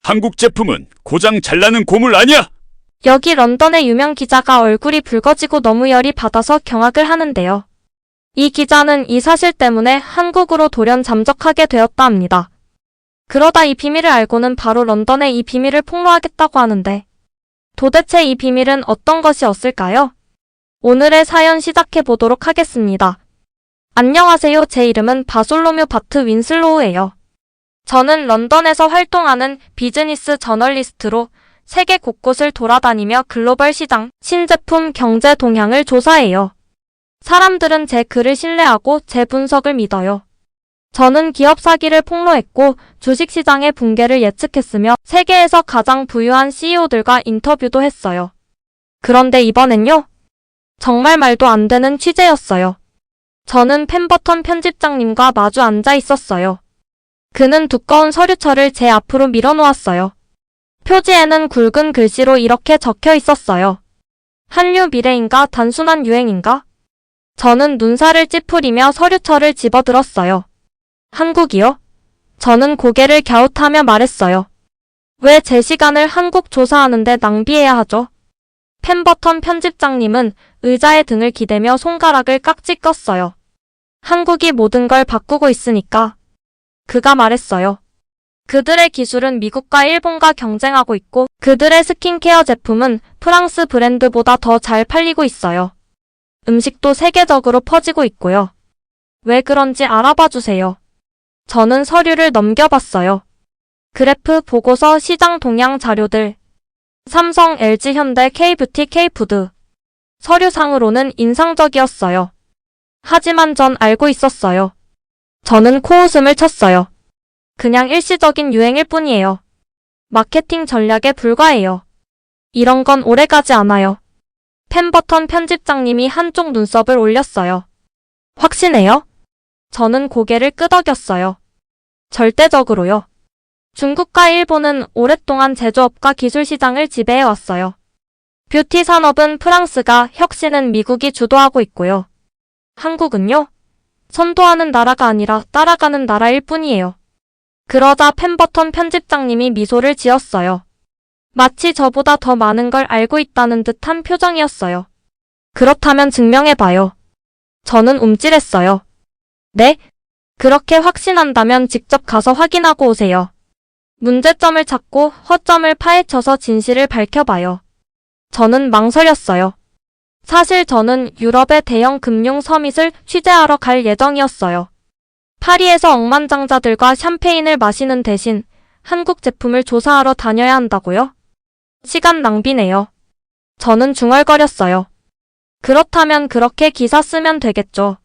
한국 제품은 고장 잘 나는 고물 아니야! 여기 런던의 유명 기자가 얼굴이 붉어지고 너무 열이 받아서 경악을 하는데요. 이 기자는 이 사실 때문에 한국으로 돌연 잠적하게 되었다 합니다. 그러다 이 비밀을 알고는 바로 런던에 이 비밀을 폭로하겠다고 하는데 도대체 이 비밀은 어떤 것이었을까요? 오늘의 사연 시작해 보도록 하겠습니다. 안녕하세요. 제 이름은 바솔로뮤 바트 윈슬로우예요. 저는 런던에서 활동하는 비즈니스 저널리스트로 세계 곳곳을 돌아다니며 글로벌 시장, 신제품 경제 동향을 조사해요. 사람들은 제 글을 신뢰하고 제 분석을 믿어요. 저는 기업 사기를 폭로했고 주식시장의 붕괴를 예측했으며 세계에서 가장 부유한 CEO들과 인터뷰도 했어요. 그런데 이번엔요? 정말 말도 안 되는 취재였어요. 저는 펜버턴 편집장님과 마주 앉아 있었어요. 그는 두꺼운 서류철을 제 앞으로 밀어놓았어요. 표지에는 굵은 글씨로 이렇게 적혀 있었어요. 한류 미래인가 단순한 유행인가? 저는 눈살을 찌푸리며 서류철을 집어들었어요. 한국이요? 저는 고개를 갸웃하며 말했어요. 왜 제 시간을 한국 조사하는데 낭비해야 하죠? 펜버턴 편집장님은 의자에 등을 기대며 손가락을 깍지 껐어요. 한국이 모든 걸 바꾸고 있으니까. 그가 말했어요. 그들의 기술은 미국과 일본과 경쟁하고 있고 그들의 스킨케어 제품은 프랑스 브랜드보다 더 잘 팔리고 있어요. 음식도 세계적으로 퍼지고 있고요. 왜 그런지 알아봐 주세요. 저는 서류를 넘겨봤어요. 그래프, 보고서, 시장 동향 자료들. 삼성, LG, 현대, K뷰티, K푸드. 서류상으로는 인상적이었어요. 하지만 전 알고 있었어요. 저는 코웃음을 쳤어요. 그냥 일시적인 유행일 뿐이에요. 마케팅 전략에 불과해요. 이런 건 오래가지 않아요. 펜버턴 편집장님이 한쪽 눈썹을 올렸어요. 확신해요? 저는 고개를 끄덕였어요. 절대적으로요. 중국과 일본은 오랫동안 제조업과 기술 시장을 지배해왔어요. 뷰티 산업은 프랑스가, 혁신은 미국이 주도하고 있고요. 한국은요? 선도하는 나라가 아니라 따라가는 나라일 뿐이에요. 그러자 펜버턴 편집장님이 미소를 지었어요. 마치 저보다 더 많은 걸 알고 있다는 듯한 표정이었어요. 그렇다면 증명해봐요. 저는 움찔했어요. 네? 그렇게 확신한다면 직접 가서 확인하고 오세요. 문제점을 찾고 허점을 파헤쳐서 진실을 밝혀봐요. 저는 망설였어요. 사실 저는 유럽의 대형 금융 서밋을 취재하러 갈 예정이었어요. 파리에서 억만장자들과 샴페인을 마시는 대신 한국 제품을 조사하러 다녀야 한다고요? 시간 낭비네요. 저는 중얼거렸어요. 그렇다면 그렇게 기사 쓰면 되겠죠.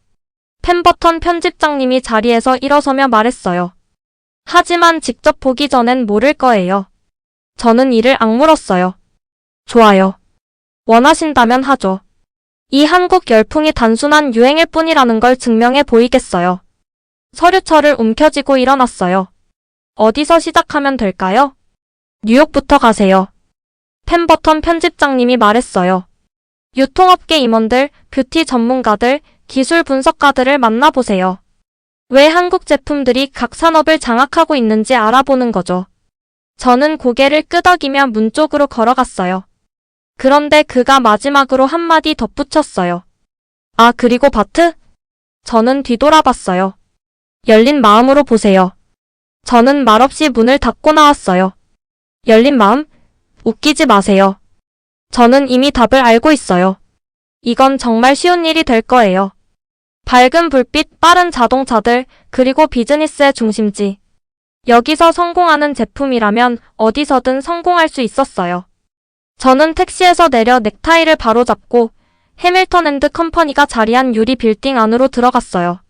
펜버턴 편집장님이 자리에서 일어서며 말했어요. 하지만 직접 보기 전엔 모를 거예요. 저는 이를 악물었어요. 좋아요. 원하신다면 하죠. 이 한국 열풍이 단순한 유행일 뿐이라는 걸 증명해 보이겠어요. 서류철을 움켜쥐고 일어났어요. 어디서 시작하면 될까요? 뉴욕부터 가세요. 펜버턴 편집장님이 말했어요. 유통업계 임원들, 뷰티 전문가들, 기술 분석가들을 만나보세요. 왜 한국 제품들이 각 산업을 장악하고 있는지 알아보는 거죠. 저는 고개를 끄덕이며 문 쪽으로 걸어갔어요. 그런데 그가 마지막으로 한마디 덧붙였어요. 아, 그리고 바트? 저는 뒤돌아봤어요. 열린 마음으로 보세요. 저는 말없이 문을 닫고 나왔어요. 열린 마음? 웃기지 마세요. 저는 이미 답을 알고 있어요. 이건 정말 쉬운 일이 될 거예요. 밝은 불빛, 빠른 자동차들, 그리고 비즈니스의 중심지. 여기서 성공하는 제품이라면 어디서든 성공할 수 있었어요. 저는 택시에서 내려 넥타이를 바로잡고 해밀턴 앤드 컴퍼니가 자리한 유리 빌딩 안으로 들어갔어요.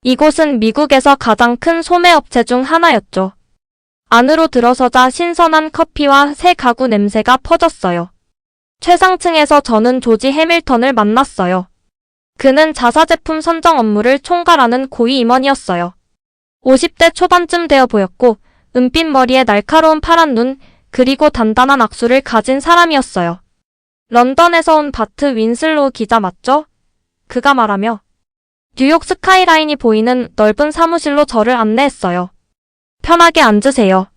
이곳은 미국에서 가장 큰 소매업체 중 하나였죠. 안으로 들어서자 신선한 커피와 새 가구 냄새가 퍼졌어요. 최상층에서 저는 조지 해밀턴을 만났어요. 그는 자사제품 선정 업무를 총괄하는 고위 임원이었어요. 50대 초반쯤 되어 보였고 은빛 머리에 날카로운 파란 눈, 그리고 단단한 악수를 가진 사람이었어요. 런던에서 온 바트 윈슬로우 기자 맞죠? 그가 말하며 뉴욕 스카이라인이 보이는 넓은 사무실로 저를 안내했어요. 편하게 앉으세요.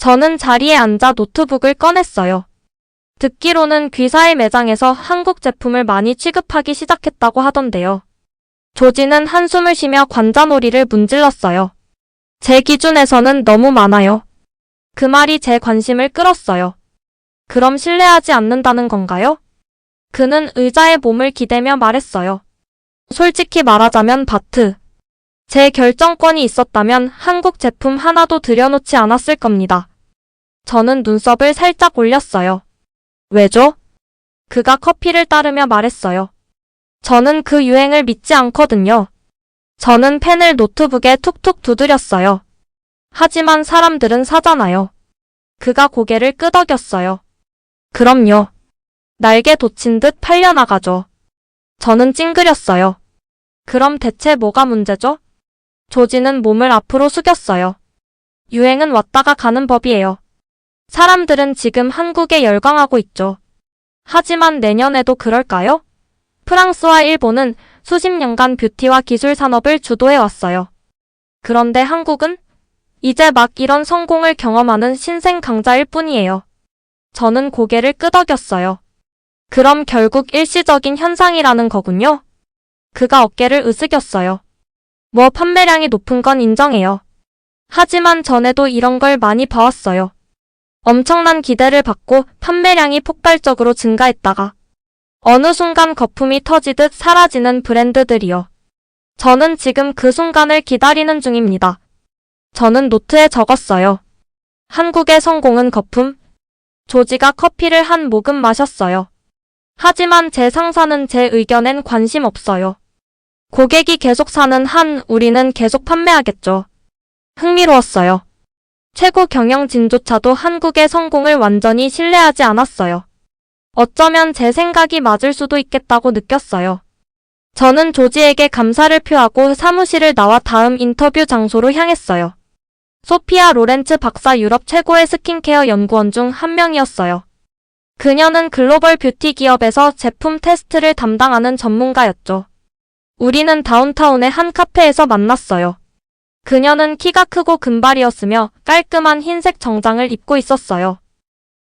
저는 자리에 앉아 노트북을 꺼냈어요. 듣기로는 귀사의 매장에서 한국 제품을 많이 취급하기 시작했다고 하던데요. 조지는 한숨을 쉬며 관자놀이를 문질렀어요. 제 기준에서는 너무 많아요. 그 말이 제 관심을 끌었어요. 그럼 신뢰하지 않는다는 건가요? 그는 의자에 몸을 기대며 말했어요. 솔직히 말하자면 바트. 제 결정권이 있었다면 한국 제품 하나도 들여놓지 않았을 겁니다. 저는 눈썹을 살짝 올렸어요. 왜죠? 그가 커피를 따르며 말했어요. 저는 그 유행을 믿지 않거든요. 저는 펜을 노트북에 툭툭 두드렸어요. 하지만 사람들은 사잖아요. 그가 고개를 끄덕였어요. 그럼요. 날개 돋친 듯 팔려나가죠. 저는 찡그렸어요. 그럼 대체 뭐가 문제죠? 조지는 몸을 앞으로 숙였어요. 유행은 왔다가 가는 법이에요. 사람들은 지금 한국에 열광하고 있죠. 하지만 내년에도 그럴까요? 프랑스와 일본은 수십 년간 뷰티와 기술 산업을 주도해왔어요. 그런데 한국은 이제 막 이런 성공을 경험하는 신생 강자일 뿐이에요. 저는 고개를 끄덕였어요. 그럼 결국 일시적인 현상이라는 거군요. 그가 어깨를 으쓱였어요. 뭐 판매량이 높은 건 인정해요. 하지만 전에도 이런 걸 많이 봐왔어요. 엄청난 기대를 받고 판매량이 폭발적으로 증가했다가 어느 순간 거품이 터지듯 사라지는 브랜드들이요. 저는 지금 그 순간을 기다리는 중입니다. 저는 노트에 적었어요. 한국의 성공은 거품. 조지가 커피를 한 모금 마셨어요. 하지만 제 상사는 제 의견엔 관심 없어요. 고객이 계속 사는 한 우리는 계속 판매하겠죠. 흥미로웠어요. 최고 경영진조차도 한국의 성공을 완전히 신뢰하지 않았어요. 어쩌면 제 생각이 맞을 수도 있겠다고 느꼈어요. 저는 조지에게 감사를 표하고 사무실을 나와 다음 인터뷰 장소로 향했어요. 소피아 로렌츠 박사 유럽 최고의 스킨케어 연구원 중 한 명이었어요. 그녀는 글로벌 뷰티 기업에서 제품 테스트를 담당하는 전문가였죠. 우리는 다운타운의 한 카페에서 만났어요. 그녀는 키가 크고 금발이었으며 깔끔한 흰색 정장을 입고 있었어요.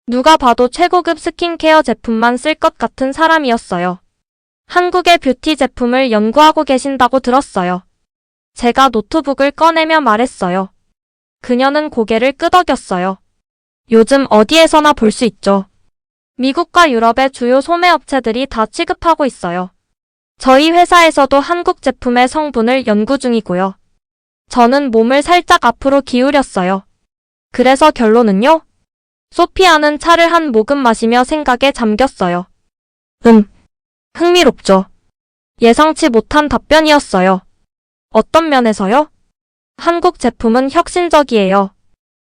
누가 봐도 최고급 스킨케어 제품만 쓸 것 같은 사람이었어요. 한국의 뷰티 제품을 연구하고 계신다고 들었어요. 제가 노트북을 꺼내며 말했어요. 그녀는 고개를 끄덕였어요. 요즘 어디에서나 볼 수 있죠. 미국과 유럽의 주요 소매업체들이 다 취급하고 있어요. 저희 회사에서도 한국 제품의 성분을 연구 중이고요. 저는 몸을 살짝 앞으로 기울였어요. 그래서 결론은요? 소피아는 차를 한 모금 마시며 생각에 잠겼어요. 흥미롭죠. 예상치 못한 답변이었어요. 어떤 면에서요? 한국 제품은 혁신적이에요.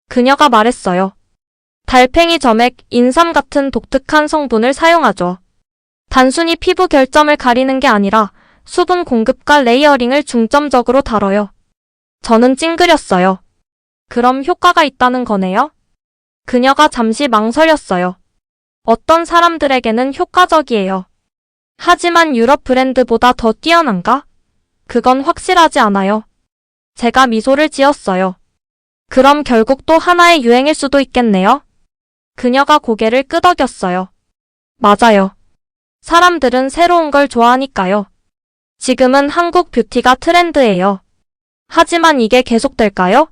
그녀가 말했어요. 달팽이 점액, 인삼 같은 독특한 성분을 사용하죠. 단순히 피부 결점을 가리는 게 아니라 수분 공급과 레이어링을 중점적으로 다뤄요. 저는 찡그렸어요. 그럼 효과가 있다는 거네요? 그녀가 잠시 망설였어요. 어떤 사람들에게는 효과적이에요. 하지만 유럽 브랜드보다 더 뛰어난가? 그건 확실하지 않아요. 제가 미소를 지었어요. 그럼 결국 또 하나의 유행일 수도 있겠네요? 그녀가 고개를 끄덕였어요. 맞아요. 사람들은 새로운 걸 좋아하니까요. 지금은 한국 뷰티가 트렌드예요. 하지만 이게 계속될까요?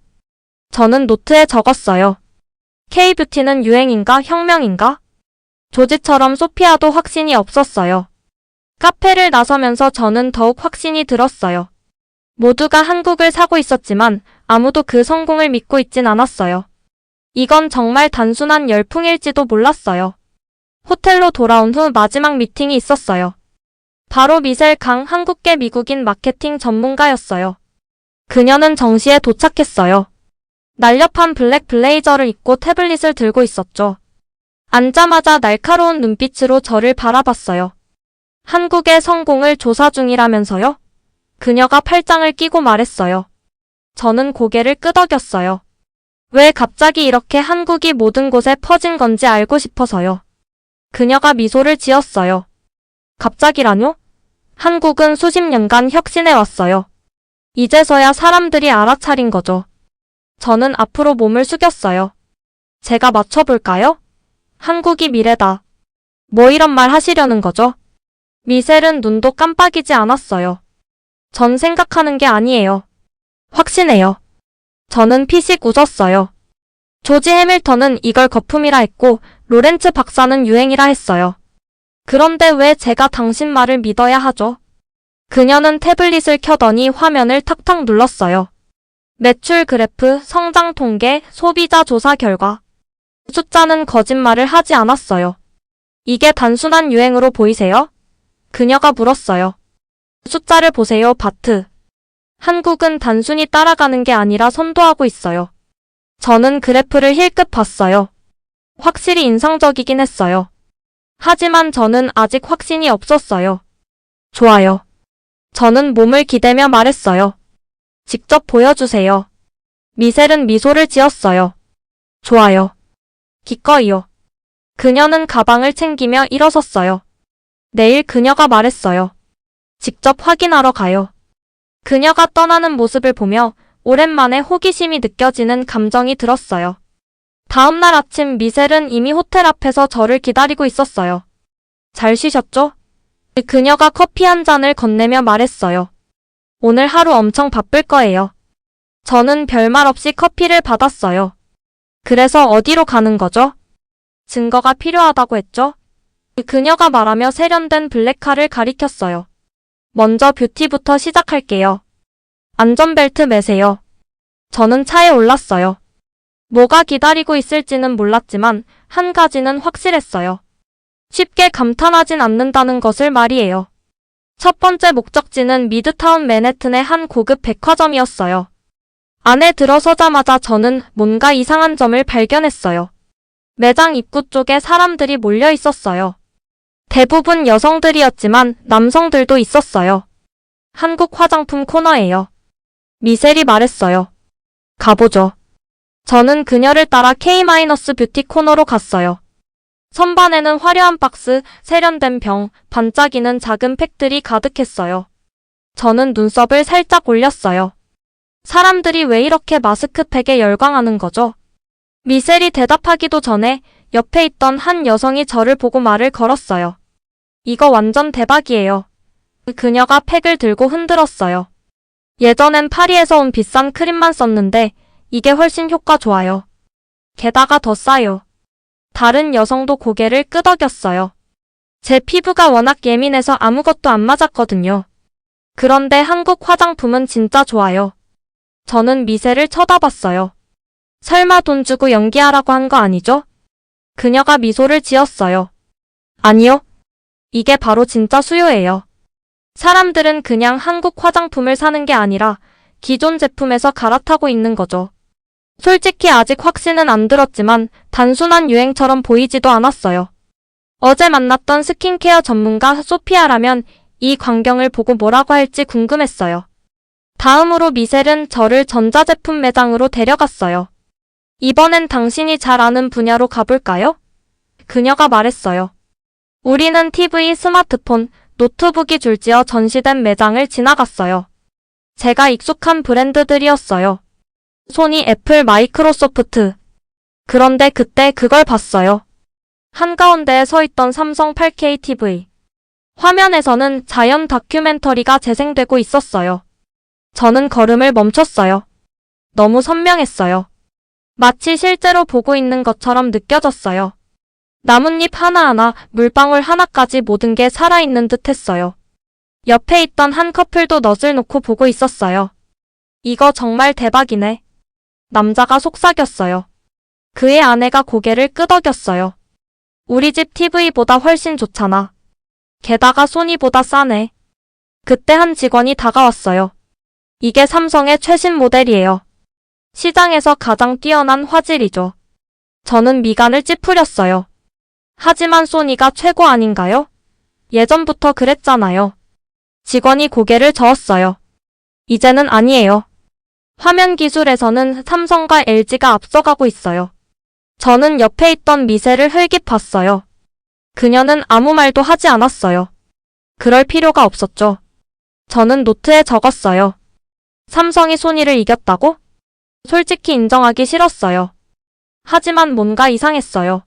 저는 노트에 적었어요. K-뷰티는 유행인가 혁명인가? 조지처럼 소피아도 확신이 없었어요. 카페를 나서면서 저는 더욱 확신이 들었어요. 모두가 한국을 사고 있었지만 아무도 그 성공을 믿고 있진 않았어요. 이건 정말 단순한 열풍일지도 몰랐어요. 호텔로 돌아온 후 마지막 미팅이 있었어요. 바로 미셀 강 한국계 미국인 마케팅 전문가였어요. 그녀는 정시에 도착했어요. 날렵한 블랙 블레이저를 입고 태블릿을 들고 있었죠. 앉자마자 날카로운 눈빛으로 저를 바라봤어요. 한국의 성공을 조사 중이라면서요? 그녀가 팔짱을 끼고 말했어요. 저는 고개를 끄덕였어요. 왜 갑자기 이렇게 한국이 모든 곳에 퍼진 건지 알고 싶어서요. 그녀가 미소를 지었어요. 갑자기라뇨? 한국은 수십 년간 혁신해왔어요. 이제서야 사람들이 알아차린 거죠. 저는 앞으로 몸을 숙였어요. 제가 맞춰볼까요? 한국이 미래다. 뭐 이런 말 하시려는 거죠? 미셀은 눈도 깜빡이지 않았어요. 전 생각하는 게 아니에요. 확신해요. 저는 피식 웃었어요. 조지 해밀턴은 이걸 거품이라 했고 로렌츠 박사는 유행이라 했어요. 그런데 왜 제가 당신 말을 믿어야 하죠? 그녀는 태블릿을 켜더니 화면을 탁탁 눌렀어요. 매출 그래프, 성장 통계, 소비자 조사 결과. 숫자는 거짓말을 하지 않았어요. 이게 단순한 유행으로 보이세요? 그녀가 물었어요. 숫자를 보세요, 바트. 한국은 단순히 따라가는 게 아니라 선도하고 있어요. 저는 그래프를 힐끗 봤어요. 확실히 인상적이긴 했어요. 하지만 저는 아직 확신이 없었어요. 좋아요. 저는 몸을 기대며 말했어요. 직접 보여주세요. 미셀은 미소를 지었어요. 좋아요. 기꺼이요. 그녀는 가방을 챙기며 일어섰어요. 내일 그녀가 말했어요. 직접 확인하러 가요. 그녀가 떠나는 모습을 보며 오랜만에 호기심이 느껴지는 감정이 들었어요. 다음날 아침 미셀은 이미 호텔 앞에서 저를 기다리고 있었어요. 잘 쉬셨죠? 그녀가 커피 한 잔을 건네며 말했어요. 오늘 하루 엄청 바쁠 거예요. 저는 별말 없이 커피를 받았어요. 그래서 어디로 가는 거죠? 증거가 필요하다고 했죠? 그녀가 말하며 세련된 블랙카를 가리켰어요. 먼저 뷰티부터 시작할게요. 안전벨트 매세요. 저는 차에 올랐어요. 뭐가 기다리고 있을지는 몰랐지만 한 가지는 확실했어요. 쉽게 감탄하진 않는다는 것을 말이에요. 첫 번째 목적지는 미드타운 맨해튼의 한 고급 백화점이었어요. 안에 들어서자마자 저는 뭔가 이상한 점을 발견했어요. 매장 입구 쪽에 사람들이 몰려 있었어요. 대부분 여성들이었지만 남성들도 있었어요. 한국 화장품 코너예요. 미셀이 말했어요. 가보죠. 저는 그녀를 따라 K-뷰티 코너로 갔어요. 선반에는 화려한 박스, 세련된 병, 반짝이는 작은 팩들이 가득했어요. 저는 눈썹을 살짝 올렸어요. 사람들이 왜 이렇게 마스크팩에 열광하는 거죠? 미셀이 대답하기도 전에 옆에 있던 한 여성이 저를 보고 말을 걸었어요. 이거 완전 대박이에요. 그녀가 팩을 들고 흔들었어요. 예전엔 파리에서 온 비싼 크림만 썼는데 이게 훨씬 효과 좋아요. 게다가 더 싸요. 다른 여성도 고개를 끄덕였어요. 제 피부가 워낙 예민해서 아무것도 안 맞았거든요. 그런데 한국 화장품은 진짜 좋아요. 저는 미셀을 쳐다봤어요. 설마 돈 주고 연기하라고 한 거 아니죠? 그녀가 미소를 지었어요. 아니요. 이게 바로 진짜 수요예요. 사람들은 그냥 한국 화장품을 사는 게 아니라 기존 제품에서 갈아타고 있는 거죠. 솔직히 아직 확신은 안 들었지만 단순한 유행처럼 보이지도 않았어요. 어제 만났던 스킨케어 전문가 소피아라면 이 광경을 보고 뭐라고 할지 궁금했어요. 다음으로 미셀은 저를 전자제품 매장으로 데려갔어요. 이번엔 당신이 잘 아는 분야로 가볼까요? 그녀가 말했어요. 우리는 TV, 스마트폰, 노트북이 줄지어 전시된 매장을 지나갔어요. 제가 익숙한 브랜드들이었어요. 소니, 애플, 마이크로소프트. 그런데 그때 그걸 봤어요. 한가운데에 서 있던 삼성 8K TV. 화면에서는 자연 다큐멘터리가 재생되고 있었어요. 저는 걸음을 멈췄어요. 너무 선명했어요. 마치 실제로 보고 있는 것처럼 느껴졌어요. 나뭇잎 하나하나, 물방울 하나까지 모든 게 살아있는 듯 했어요. 옆에 있던 한 커플도 넛을 놓고 보고 있었어요. 이거 정말 대박이네. 남자가 속삭였어요. 그의 아내가 고개를 끄덕였어요. 우리 집 TV보다 훨씬 좋잖아. 게다가 소니보다 싸네. 그때 한 직원이 다가왔어요. 이게 삼성의 최신 모델이에요. 시장에서 가장 뛰어난 화질이죠. 저는 미간을 찌푸렸어요. 하지만 소니가 최고 아닌가요? 예전부터 그랬잖아요. 직원이 고개를 저었어요. 이제는 아니에요. 화면 기술에서는 삼성과 LG가 앞서가고 있어요. 저는 옆에 있던 미셀을 흘깃 봤어요. 그녀는 아무 말도 하지 않았어요. 그럴 필요가 없었죠. 저는 노트에 적었어요. 삼성이 소니를 이겼다고? 솔직히 인정하기 싫었어요. 하지만 뭔가 이상했어요.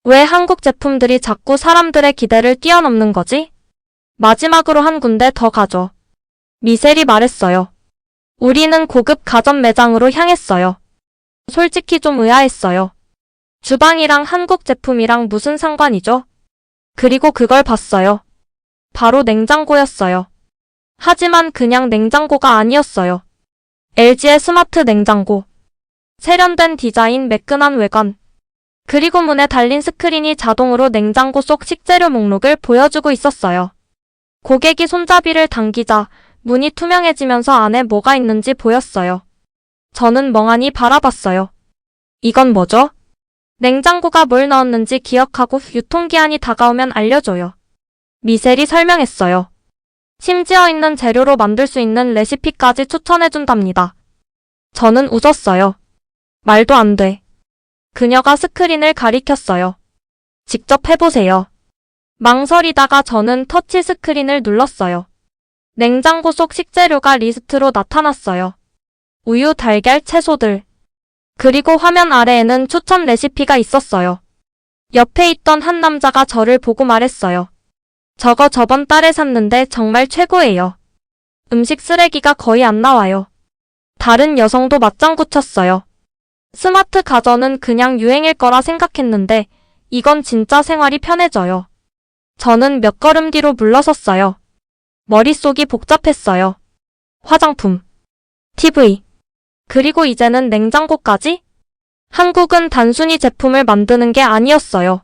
왜 한국 제품들이 자꾸 사람들의 기대를 뛰어넘는 거지? 마지막으로 한 군데 더 가죠. 미셀이 말했어요. 우리는 고급 가전 매장으로 향했어요. 솔직히 좀 의아했어요. 주방이랑 한국 제품이랑 무슨 상관이죠? 그리고 그걸 봤어요. 바로 냉장고였어요. 하지만 그냥 냉장고가 아니었어요. LG의 스마트 냉장고. 세련된 디자인, 매끈한 외관. 그리고 문에 달린 스크린이 자동으로 냉장고 속 식재료 목록을 보여주고 있었어요. 고객이 손잡이를 당기자 문이 투명해지면서 안에 뭐가 있는지 보였어요. 저는 멍하니 바라봤어요. 이건 뭐죠? 냉장고가 뭘 넣었는지 기억하고 유통기한이 다가오면 알려줘요. 미셀이 설명했어요. 심지어 있는 재료로 만들 수 있는 레시피까지 추천해준답니다. 저는 웃었어요. 말도 안 돼. 그녀가 스크린을 가리켰어요. 직접 해보세요. 망설이다가 저는 터치 스크린을 눌렀어요. 냉장고 속 식재료가 리스트로 나타났어요. 우유, 달걀, 채소들. 그리고 화면 아래에는 추천 레시피가 있었어요. 옆에 있던 한 남자가 저를 보고 말했어요. 저거 저번 달에 샀는데 정말 최고예요. 음식 쓰레기가 거의 안 나와요. 다른 여성도 맞장구 쳤어요. 스마트 가전은 그냥 유행일 거라 생각했는데 이건 진짜 생활이 편해져요. 저는 몇 걸음 뒤로 물러섰어요. 머릿속이 복잡했어요. 화장품, TV, 그리고 이제는 냉장고까지? 한국은 단순히 제품을 만드는 게 아니었어요.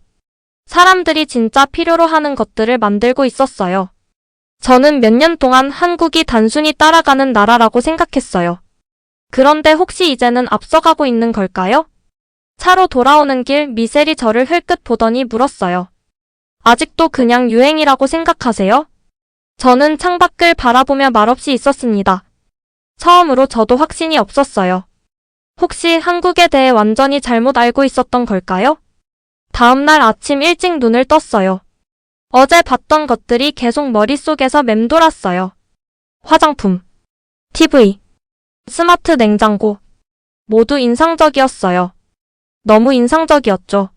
사람들이 진짜 필요로 하는 것들을 만들고 있었어요. 저는 몇 년 동안 한국이 단순히 따라가는 나라라고 생각했어요. 그런데 혹시 이제는 앞서가고 있는 걸까요? 차로 돌아오는 길 미셀이 저를 흘끗 보더니 물었어요. 아직도 그냥 유행이라고 생각하세요? 저는 창밖을 바라보며 말없이 있었습니다. 처음으로 저도 확신이 없었어요. 혹시 한국에 대해 완전히 잘못 알고 있었던 걸까요? 다음날 아침 일찍 눈을 떴어요. 어제 봤던 것들이 계속 머릿속에서 맴돌았어요. 화장품, TV, 스마트 냉장고. 모두 인상적이었어요. 너무 인상적이었죠.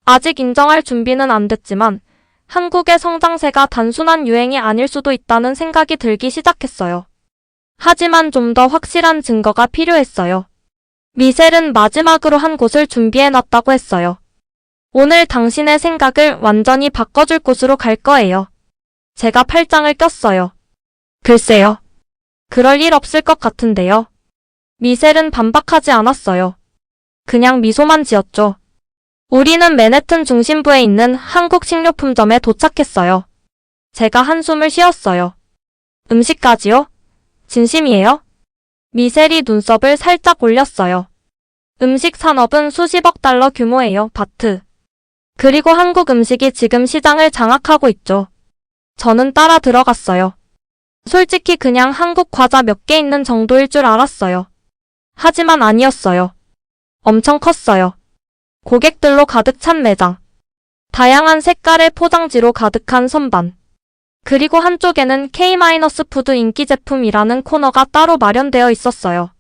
아직 인정할 준비는 안 됐지만 한국의 성장세가 단순한 유행이 아닐 수도 있다는 생각이 들기 시작했어요. 하지만 좀 더 확실한 증거가 필요했어요. 미셀은 마지막으로 한 곳을 준비해놨다고 했어요. 오늘 당신의 생각을 완전히 바꿔줄 곳으로 갈 거예요. 제가 팔짱을 꼈어요. 글쎄요. 그럴 일 없을 것 같은데요. 미셀은 반박하지 않았어요. 그냥 미소만 지었죠. 우리는 맨해튼 중심부에 있는 한국 식료품점에 도착했어요. 제가 한숨을 쉬었어요. 음식까지요? 진심이에요? 미셀이 눈썹을 살짝 올렸어요. 음식 산업은 수십억 달러 규모예요, 바트. 그리고 한국 음식이 지금 시장을 장악하고 있죠. 저는 따라 들어갔어요. 솔직히 그냥 한국 과자 몇 개 있는 정도일 줄 알았어요. 하지만 아니었어요. 엄청 컸어요. 고객들로 가득 찬 매장. 다양한 색깔의 포장지로 가득한 선반. 그리고 한쪽에는 K-푸드 인기 제품이라는 코너가 따로 마련되어 있었어요.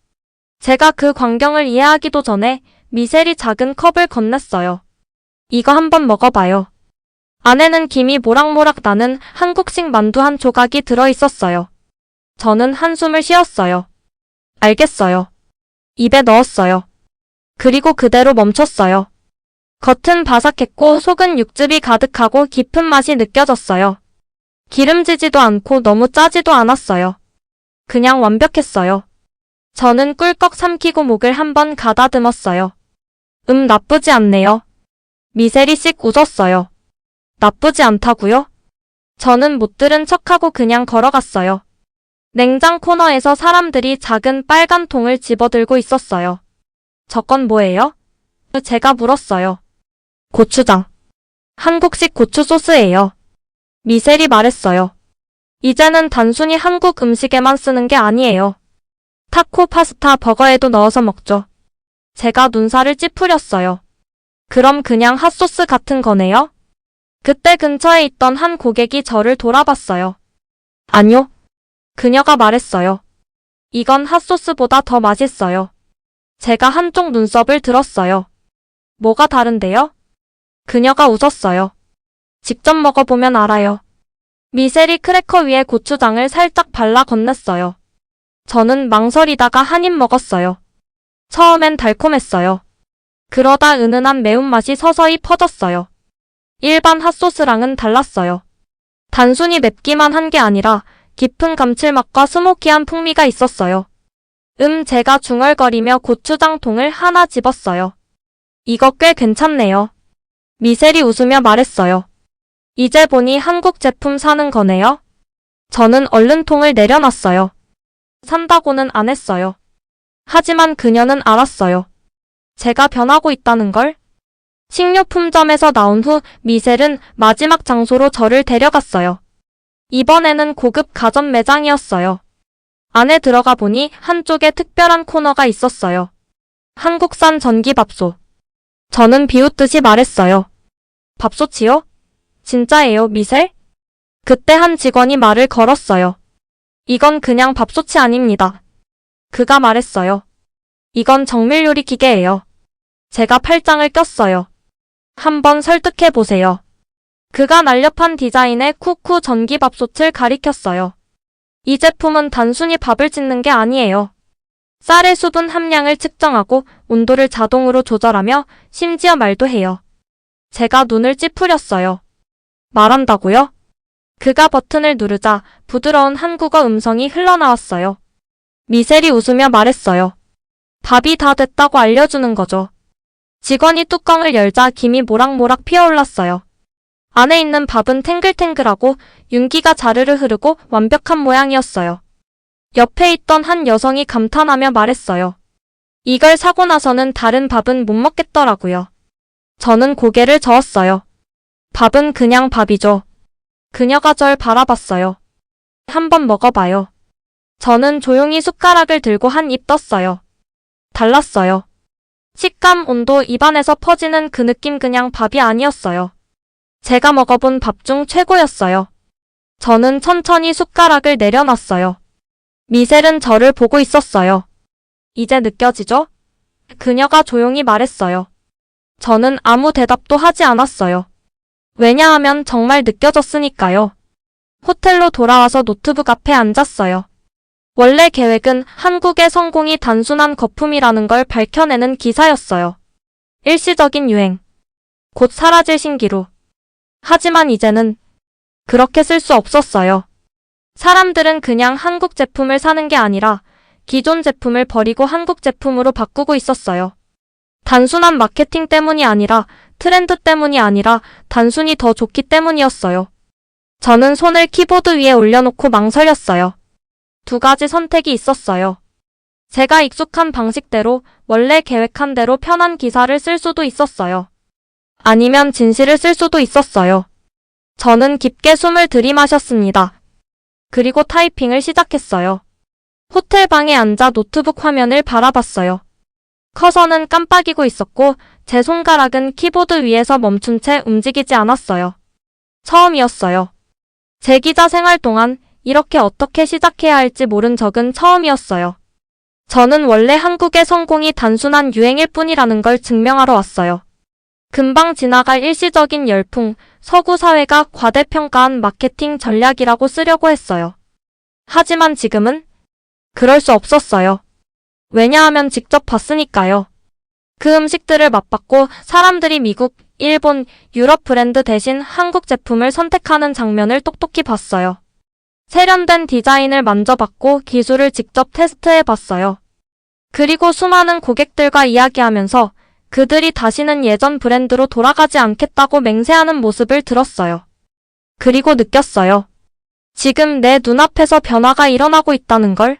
제가 그 광경을 이해하기도 전에 미셀이 작은 컵을 건넸어요. 이거 한번 먹어봐요. 안에는 김이 모락모락 나는 한국식 만두 한 조각이 들어있었어요. 저는 한숨을 쉬었어요. 알겠어요. 입에 넣었어요. 그리고 그대로 멈췄어요. 겉은 바삭했고 속은 육즙이 가득하고 깊은 맛이 느껴졌어요. 기름지지도 않고 너무 짜지도 않았어요. 그냥 완벽했어요. 저는 꿀꺽 삼키고 목을 한번 가다듬었어요. 나쁘지 않네요. 미셀이 씩 웃었어요. 나쁘지 않다고요? 저는 못 들은 척하고 그냥 걸어갔어요. 냉장 코너에서 사람들이 작은 빨간 통을 집어들고 있었어요. 저건 뭐예요? 제가 물었어요. 고추장. 한국식 고추 소스예요. 미셀이 말했어요. 이제는 단순히 한국 음식에만 쓰는 게 아니에요. 타코, 파스타, 버거에도 넣어서 먹죠. 제가 눈살을 찌푸렸어요. 그럼 그냥 핫소스 같은 거네요? 그때 근처에 있던 한 고객이 저를 돌아봤어요. 아니요. 그녀가 말했어요. 이건 핫소스보다 더 맛있어요. 제가 한쪽 눈썹을 들었어요. 뭐가 다른데요? 그녀가 웃었어요. 직접 먹어보면 알아요. 미셀이 크래커 위에 고추장을 살짝 발라 건넸어요. 저는 망설이다가 한 입 먹었어요. 처음엔 달콤했어요. 그러다 은은한 매운맛이 서서히 퍼졌어요. 일반 핫소스랑은 달랐어요. 단순히 맵기만 한 게 아니라 깊은 감칠맛과 스모키한 풍미가 있었어요. 제가 중얼거리며 고추장 통을 하나 집었어요. 이거 꽤 괜찮네요. 미셀이 웃으며 말했어요. 이제 보니 한국 제품 사는 거네요? 저는 얼른 통을 내려놨어요. 산다고는 안 했어요. 하지만 그녀는 알았어요. 제가 변하고 있다는 걸. 식료품점에서 나온 후 미셀은 마지막 장소로 저를 데려갔어요. 이번에는 고급 가전 매장이었어요. 안에 들어가 보니 한쪽에 특별한 코너가 있었어요. 한국산 전기밥솥. 저는 비웃듯이 말했어요. 밥솥이요? 진짜예요, 미셀? 그때 한 직원이 말을 걸었어요. 이건 그냥 밥솥이 아닙니다. 그가 말했어요. 이건 정밀 요리 기계예요. 제가 팔짱을 꼈어요. 한번 설득해보세요. 그가 날렵한 디자인의 쿠쿠 전기밥솥을 가리켰어요. 이 제품은 단순히 밥을 짓는 게 아니에요. 쌀의 수분 함량을 측정하고 온도를 자동으로 조절하며 심지어 말도 해요. 제가 눈을 찌푸렸어요. 말한다고요? 그가 버튼을 누르자 부드러운 한국어 음성이 흘러나왔어요. 미셀이 웃으며 말했어요. 밥이 다 됐다고 알려주는 거죠. 직원이 뚜껑을 열자 김이 모락모락 피어올랐어요. 안에 있는 밥은 탱글탱글하고 윤기가 자르르 흐르고 완벽한 모양이었어요. 옆에 있던 한 여성이 감탄하며 말했어요. 이걸 사고 나서는 다른 밥은 못 먹겠더라고요. 저는 고개를 저었어요. 밥은 그냥 밥이죠. 그녀가 절 바라봤어요. 한번 먹어봐요. 저는 조용히 숟가락을 들고 한 입 떴어요. 달랐어요. 식감, 온도, 입안에서 퍼지는 그 느낌 그냥 밥이 아니었어요. 제가 먹어본 밥 중 최고였어요. 저는 천천히 숟가락을 내려놨어요. 미셀은 저를 보고 있었어요. 이제 느껴지죠? 그녀가 조용히 말했어요. 저는 아무 대답도 하지 않았어요. 왜냐하면 정말 느껴졌으니까요. 호텔로 돌아와서 노트북 앞에 앉았어요. 원래 계획은 한국의 성공이 단순한 거품이라는 걸 밝혀내는 기사였어요. 일시적인 유행. 곧 사라질 신기루. 하지만 이제는 그렇게 쓸 수 없었어요. 사람들은 그냥 한국 제품을 사는 게 아니라 기존 제품을 버리고 한국 제품으로 바꾸고 있었어요. 단순한 마케팅 때문이 아니라 트렌드 때문이 아니라 단순히 더 좋기 때문이었어요. 저는 손을 키보드 위에 올려놓고 망설였어요. 두 가지 선택이 있었어요. 제가 익숙한 방식대로 원래 계획한 대로 편한 기사를 쓸 수도 있었어요. 아니면 진실을 쓸 수도 있었어요. 저는 깊게 숨을 들이마셨습니다. 그리고 타이핑을 시작했어요. 호텔 방에 앉아 노트북 화면을 바라봤어요. 커서는 깜빡이고 있었고 제 손가락은 키보드 위에서 멈춘 채 움직이지 않았어요. 처음이었어요. 제 기자 생활 동안 이렇게 어떻게 시작해야 할지 모른 적은 처음이었어요. 저는 원래 한국의 성공이 단순한 유행일 뿐이라는 걸 증명하러 왔어요. 금방 지나갈 일시적인 열풍, 서구 사회가 과대평가한 마케팅 전략이라고 쓰려고 했어요. 하지만 지금은 그럴 수 없었어요. 왜냐하면 직접 봤으니까요. 그 음식들을 맛봤고 사람들이 미국, 일본, 유럽 브랜드 대신 한국 제품을 선택하는 장면을 똑똑히 봤어요. 세련된 디자인을 만져봤고 기술을 직접 테스트해봤어요. 그리고 수많은 고객들과 이야기하면서 그들이 다시는 예전 브랜드로 돌아가지 않겠다고 맹세하는 모습을 들었어요. 그리고 느꼈어요. 지금 내 눈앞에서 변화가 일어나고 있다는 걸.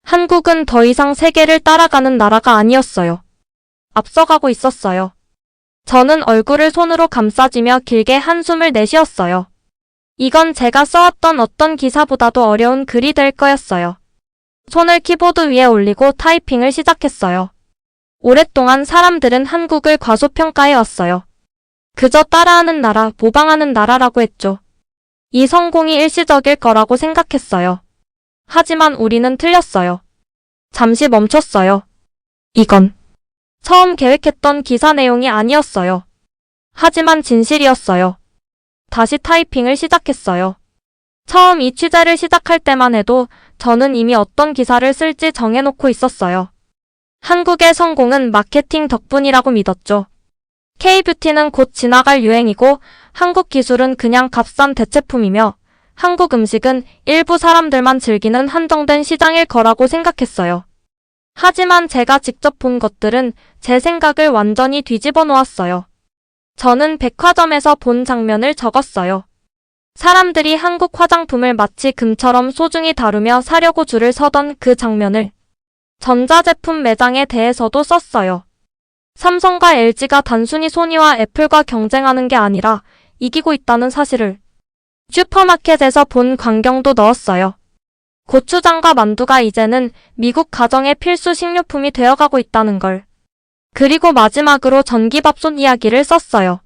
한국은 더 이상 세계를 따라가는 나라가 아니었어요. 앞서가고 있었어요. 저는 얼굴을 손으로 감싸쥐며 길게 한숨을 내쉬었어요. 이건 제가 써왔던 어떤 기사보다도 어려운 글이 될 거였어요. 손을 키보드 위에 올리고 타이핑을 시작했어요. 오랫동안 사람들은 한국을 과소평가해왔어요. 그저 따라하는 나라, 모방하는 나라라고 했죠. 이 성공이 일시적일 거라고 생각했어요. 하지만 우리는 틀렸어요. 잠시 멈췄어요. 이건 처음 계획했던 기사 내용이 아니었어요. 하지만 진실이었어요. 다시 타이핑을 시작했어요. 처음 이 취재를 시작할 때만 해도 저는 이미 어떤 기사를 쓸지 정해놓고 있었어요. 한국의 성공은 마케팅 덕분이라고 믿었죠. K-뷰티는 곧 지나갈 유행이고 한국 기술은 그냥 값싼 대체품이며 한국 음식은 일부 사람들만 즐기는 한정된 시장일 거라고 생각했어요. 하지만 제가 직접 본 것들은 제 생각을 완전히 뒤집어 놓았어요. 저는 백화점에서 본 장면을 적었어요. 사람들이 한국 화장품을 마치 금처럼 소중히 다루며 사려고 줄을 서던 그 장면을. 전자제품 매장에 대해서도 썼어요. 삼성과 LG가 단순히 소니와 애플과 경쟁하는 게 아니라 이기고 있다는 사실을. 슈퍼마켓에서 본 광경도 넣었어요. 고추장과 만두가 이제는 미국 가정의 필수 식료품이 되어가고 있다는 걸. 그리고 마지막으로 전기밥솥 이야기를 썼어요.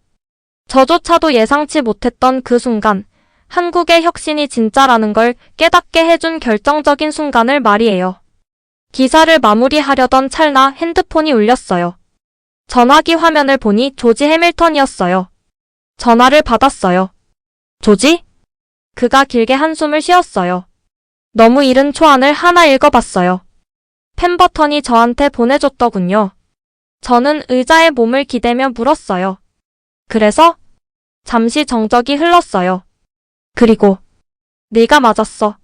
저조차도 예상치 못했던 그 순간, 한국의 혁신이 진짜라는 걸 깨닫게 해준 결정적인 순간을 말이에요. 기사를 마무리하려던 찰나 핸드폰이 울렸어요. 전화기 화면을 보니 조지 해밀턴이었어요. 전화를 받았어요. 조지? 그가 길게 한숨을 쉬었어요. 너무 이른 초안을 하나 읽어봤어요. 펜버턴이 저한테 보내줬더군요. 저는 의자에 몸을 기대며 물었어요. 그래서? 잠시 정적이 흘렀어요. 그리고 네가 맞았어.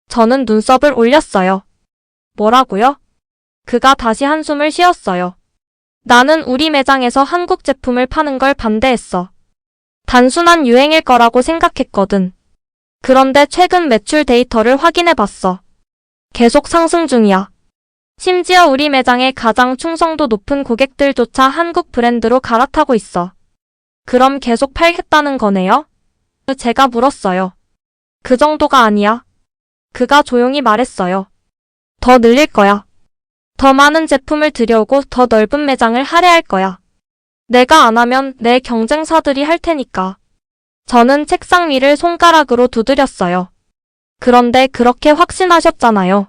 저는 눈썹을 올렸어요. 뭐라고요? 그가 다시 한숨을 쉬었어요. 나는 우리 매장에서 한국 제품을 파는 걸 반대했어. 단순한 유행일 거라고 생각했거든. 그런데 최근 매출 데이터를 확인해봤어. 계속 상승 중이야. 심지어 우리 매장의 가장 충성도 높은 고객들조차 한국 브랜드로 갈아타고 있어. 그럼 계속 팔겠다는 거네요? 제가 물었어요. 그 정도가 아니야. 그가 조용히 말했어요. 더 늘릴 거야. 더 많은 제품을 들여오고 더 넓은 매장을 할애할 거야. 내가 안 하면 내 경쟁사들이 할 테니까. 저는 책상 위를 손가락으로 두드렸어요. 그런데 그렇게 확신하셨잖아요.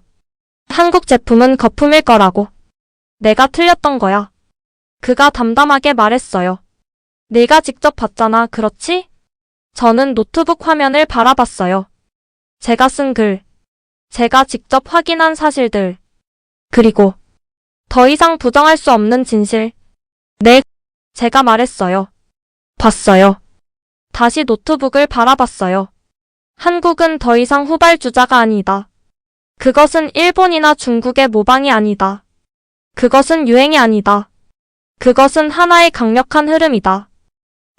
한국 제품은 거품일 거라고. 내가 틀렸던 거야. 그가 담담하게 말했어요. 네가 직접 봤잖아, 그렇지? 저는 노트북 화면을 바라봤어요. 제가 쓴 글. 제가 직접 확인한 사실들. 그리고 더 이상 부정할 수 없는 진실. 네, 제가 말했어요. 봤어요. 다시 노트북을 바라봤어요. 한국은 더 이상 후발주자가 아니다. 그것은 일본이나 중국의 모방이 아니다. 그것은 유행이 아니다. 그것은 하나의 강력한 흐름이다.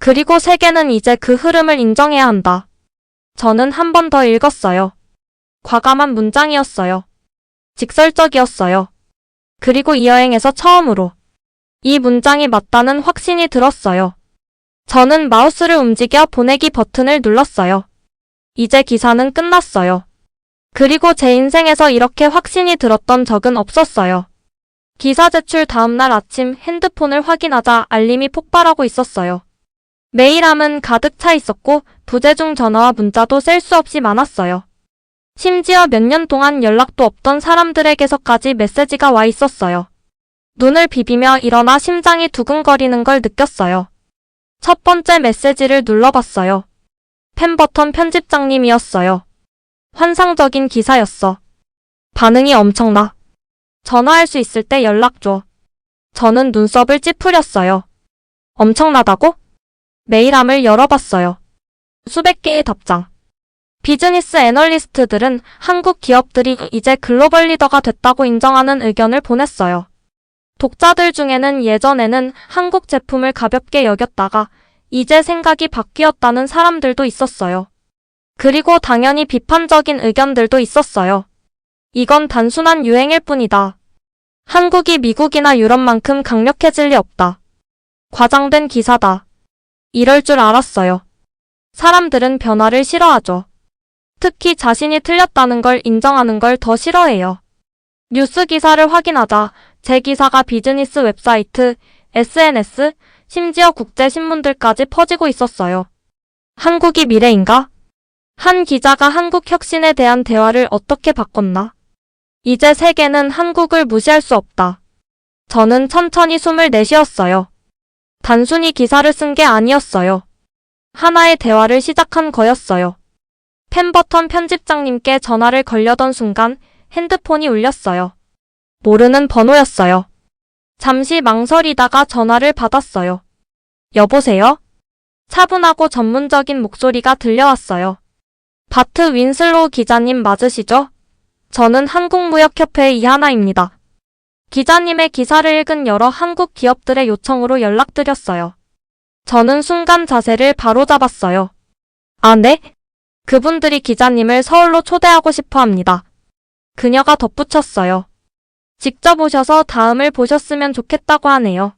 그리고 세계는 이제 그 흐름을 인정해야 한다. 저는 한 번 더 읽었어요. 과감한 문장이었어요. 직설적이었어요. 그리고 이 여행에서 처음으로 이 문장이 맞다는 확신이 들었어요. 저는 마우스를 움직여 보내기 버튼을 눌렀어요. 이제 기사는 끝났어요. 그리고 제 인생에서 이렇게 확신이 들었던 적은 없었어요. 기사 제출 다음날 아침 핸드폰을 확인하자 알림이 폭발하고 있었어요. 메일함은 가득 차 있었고 부재중 전화와 문자도 셀 수 없이 많았어요. 심지어 몇 년 동안 연락도 없던 사람들에게서까지 메시지가 와 있었어요. 눈을 비비며 일어나 심장이 두근거리는 걸 느꼈어요. 첫 번째 메시지를 눌러봤어요. 펜버턴 편집장님이었어요. 환상적인 기사였어. 반응이 엄청나. 전화할 수 있을 때 연락 줘. 저는 눈썹을 찌푸렸어요. 엄청나다고? 메일함을 열어봤어요. 수백 개의 답장. 비즈니스 애널리스트들은 한국 기업들이 이제 글로벌 리더가 됐다고 인정하는 의견을 보냈어요. 독자들 중에는 예전에는 한국 제품을 가볍게 여겼다가 이제 생각이 바뀌었다는 사람들도 있었어요. 그리고 당연히 비판적인 의견들도 있었어요. 이건 단순한 유행일 뿐이다. 한국이 미국이나 유럽만큼 강력해질 리 없다. 과장된 기사다. 이럴 줄 알았어요. 사람들은 변화를 싫어하죠. 특히 자신이 틀렸다는 걸 인정하는 걸 더 싫어해요. 뉴스 기사를 확인하자 제 기사가 비즈니스 웹사이트, SNS, 심지어 국제 신문들까지 퍼지고 있었어요. 한국이 미래인가? 한 기자가 한국 혁신에 대한 대화를 어떻게 바꿨나? 이제 세계는 한국을 무시할 수 없다. 저는 천천히 숨을 내쉬었어요. 단순히 기사를 쓴 게 아니었어요. 하나의 대화를 시작한 거였어요. 펜버턴 편집장님께 전화를 걸려던 순간 핸드폰이 울렸어요. 모르는 번호였어요. 잠시 망설이다가 전화를 받았어요. 여보세요? 차분하고 전문적인 목소리가 들려왔어요. 바트 윈슬로우 기자님 맞으시죠? 저는 한국무역협회의 이하나입니다. 기자님의 기사를 읽은 여러 한국 기업들의 요청으로 연락드렸어요. 저는 순간 자세를 바로잡았어요. 아, 네? 그분들이 기자님을 서울로 초대하고 싶어 합니다. 그녀가 덧붙였어요. 직접 오셔서 다음을 보셨으면 좋겠다고 하네요.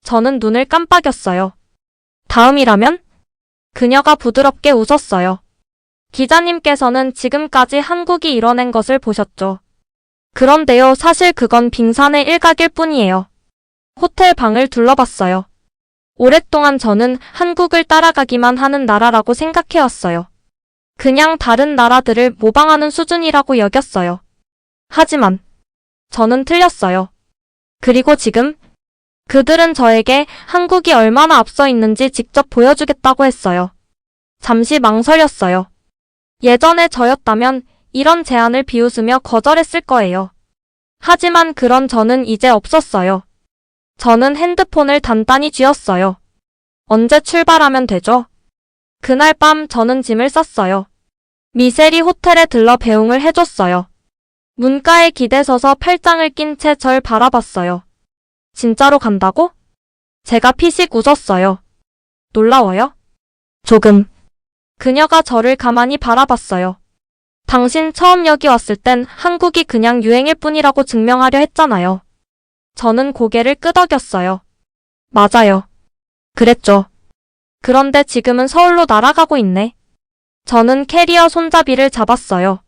저는 눈을 깜빡였어요. 다음이라면? 그녀가 부드럽게 웃었어요. 기자님께서는 지금까지 한국이 이뤄낸 것을 보셨죠. 그런데요, 사실 그건 빙산의 일각일 뿐이에요. 호텔 방을 둘러봤어요. 오랫동안 저는 한국을 따라가기만 하는 나라라고 생각해왔어요. 그냥 다른 나라들을 모방하는 수준이라고 여겼어요. 하지만 저는 틀렸어요. 그리고 지금 그들은 저에게 한국이 얼마나 앞서 있는지 직접 보여주겠다고 했어요. 잠시 망설였어요. 예전에 저였다면 이런 제안을 비웃으며 거절했을 거예요. 하지만 그런 저는 이제 없었어요. 저는 핸드폰을 단단히 쥐었어요. 언제 출발하면 되죠? 그날 밤 저는 짐을 쌌어요. 미세리 호텔에 들러 배웅을 해줬어요. 문가에 기대서서 팔짱을 낀 채 절 바라봤어요. 진짜로 간다고? 제가 피식 웃었어요. 놀라워요? 조금. 그녀가 저를 가만히 바라봤어요. 당신 처음 여기 왔을 땐 한국이 그냥 유행일 뿐이라고 증명하려 했잖아요. 저는 고개를 끄덕였어요. 맞아요. 그랬죠. 그런데 지금은 서울로 날아가고 있네. 저는 캐리어 손잡이를 잡았어요.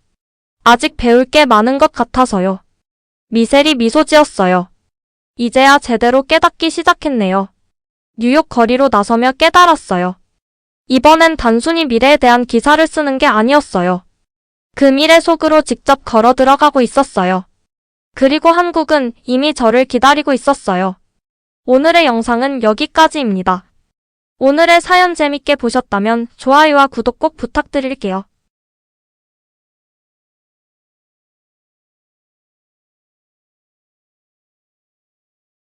아직 배울 게 많은 것 같아서요. 미셀이 미소 지었어요. 이제야 제대로 깨닫기 시작했네요. 뉴욕 거리로 나서며 깨달았어요. 이번엔 단순히 미래에 대한 기사를 쓰는 게 아니었어요. 그 미래 속으로 직접 걸어 들어가고 있었어요. 그리고 한국은 이미 저를 기다리고 있었어요. 오늘의 영상은 여기까지입니다. 오늘의 사연 재밌게 보셨다면 좋아요와 구독 꼭 부탁드릴게요.